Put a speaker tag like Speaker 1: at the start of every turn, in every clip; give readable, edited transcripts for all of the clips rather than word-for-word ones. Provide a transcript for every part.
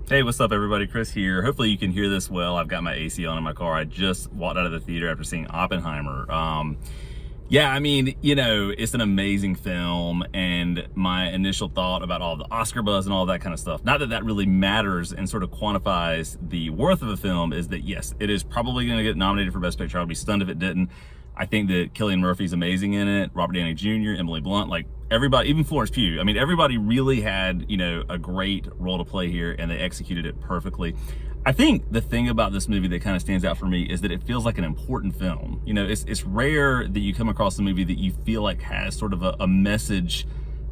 Speaker 1: Hey, what's up everybody? Chris here. Hopefully you can hear this well. I've got my AC on in my car. I just walked out of the theater after seeing Oppenheimer. Yeah, I mean, it's an amazing film, and my initial thought about all the Oscar buzz and all that kind of stuff, not that that really matters and sort of quantifies the worth of a film, is that yes, it is probably going to get nominated for Best Picture. I would be stunned if it didn't. I think that Cillian Murphy's amazing in it, Robert Downey Jr., Emily Blunt, like everybody, even Florence Pugh. I mean, everybody really had, a great role to play here, and they executed it perfectly. I think the thing about this movie that kind of stands out for me is that it feels like an important film. It's rare that you come across a movie that you feel like has sort of a message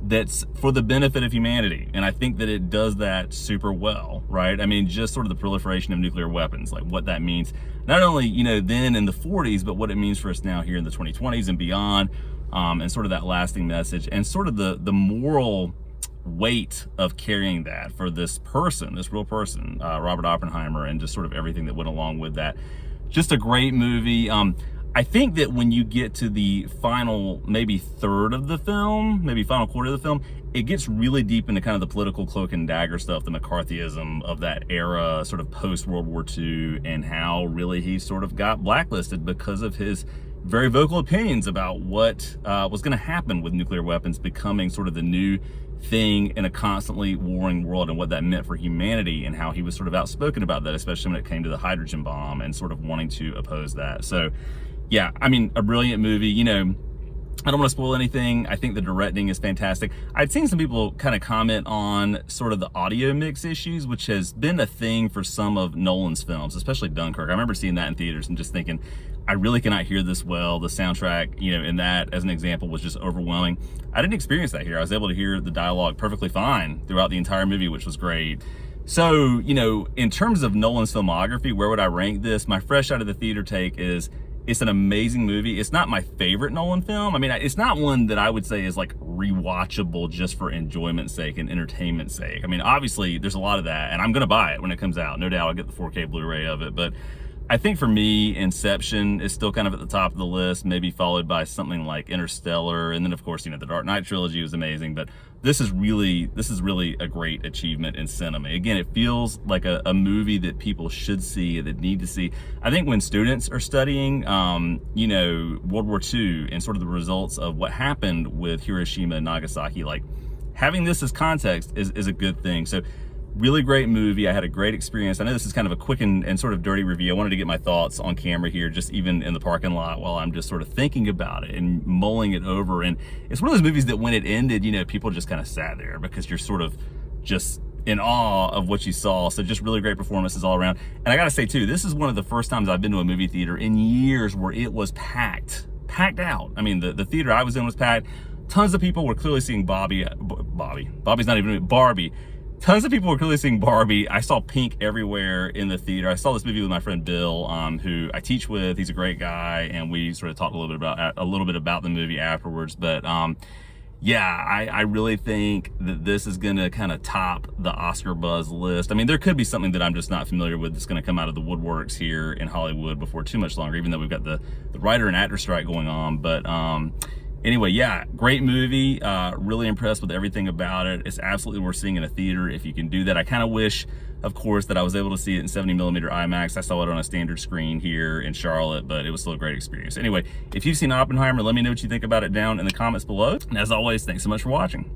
Speaker 1: that's for the benefit of humanity. And I think that it does that super well, right? I mean, just sort of the proliferation of nuclear weapons, like what that means, not only, then in the 40s, but what it means for us now here in the 2020s and beyond, and sort of that lasting message and sort of the moral weight of carrying that for this person, this real person, Robert Oppenheimer, and just sort of everything that went along with that. Just a great movie. I think that when you get to the final, maybe third of the film, maybe final quarter of the film, it gets really deep into kind of the political cloak and dagger stuff, the McCarthyism of that era, sort of post-World War II, and how really he sort of got blacklisted because of his very vocal opinions about what was going to happen with nuclear weapons becoming sort of the new thing in a constantly warring world, and what that meant for humanity, and how he was sort of outspoken about that, especially when it came to the hydrogen bomb and sort of wanting to oppose that. So yeah, I mean, a brilliant movie. I don't want to spoil anything. I think the directing is fantastic. I'd seen some people kind of comment on sort of the audio mix issues, which has been a thing for some of Nolan's films, especially Dunkirk. I remember seeing that in theaters and just thinking, I really cannot hear this well. The soundtrack, in that as an example, was just overwhelming. I didn't experience that here. I was able to hear the dialogue perfectly fine throughout the entire movie, which was great. So, in terms of Nolan's filmography, where would I rank this? My fresh out of the theater take is, it's an amazing movie. It's not my favorite Nolan film. I mean, it's not one that I would say is like rewatchable just for enjoyment's sake and entertainment's sake. I mean, obviously there's a lot of that, and I'm gonna buy it when it comes out. No doubt I'll get the 4K Blu-ray of it, but I think for me, Inception is still kind of at the top of the list, maybe followed by something like Interstellar. And then of course, the Dark Knight trilogy was amazing, but this is really a great achievement in cinema. Again, it feels like a movie that people should see, that need to see. I think when students are studying, World War II and sort of the results of what happened with Hiroshima and Nagasaki, like having this as context is a good thing. So really great movie. I had a great experience. I know this is kind of a quick and sort of dirty review. I wanted to get my thoughts on camera here, just even in the parking lot while I'm just sort of thinking about it and mulling it over. And it's one of those movies that when it ended, people just kind of sat there because you're sort of just in awe of what you saw. So just really great performances all around. And I gotta say too, this is one of the first times I've been to a movie theater in years where it was packed out. I mean, the theater I was in was packed. Tons of people were clearly seeing Barbie's not even Barbie. Tons of people were clearly seeing Barbie. I saw pink everywhere in the theater. I saw this movie with my friend Bill, who I teach with. He's a great guy, and we sort of talked a little bit about the movie afterwards. But yeah, I really think that this is gonna kind of top the Oscar buzz list. I mean, there could be something that I'm just not familiar with that's gonna come out of the woodworks here in Hollywood before too much longer, even though we've got the writer and actor strike going on. But anyway, yeah, great movie. Really impressed with everything about it. It's absolutely worth seeing in a theater if you can do that. I kind of wish, of course, that I was able to see it in 70mm IMAX. I saw it on a standard screen here in Charlotte, but it was still a great experience. Anyway, if you've seen Oppenheimer, let me know what you think about it down in the comments below. And as always, thanks so much for watching.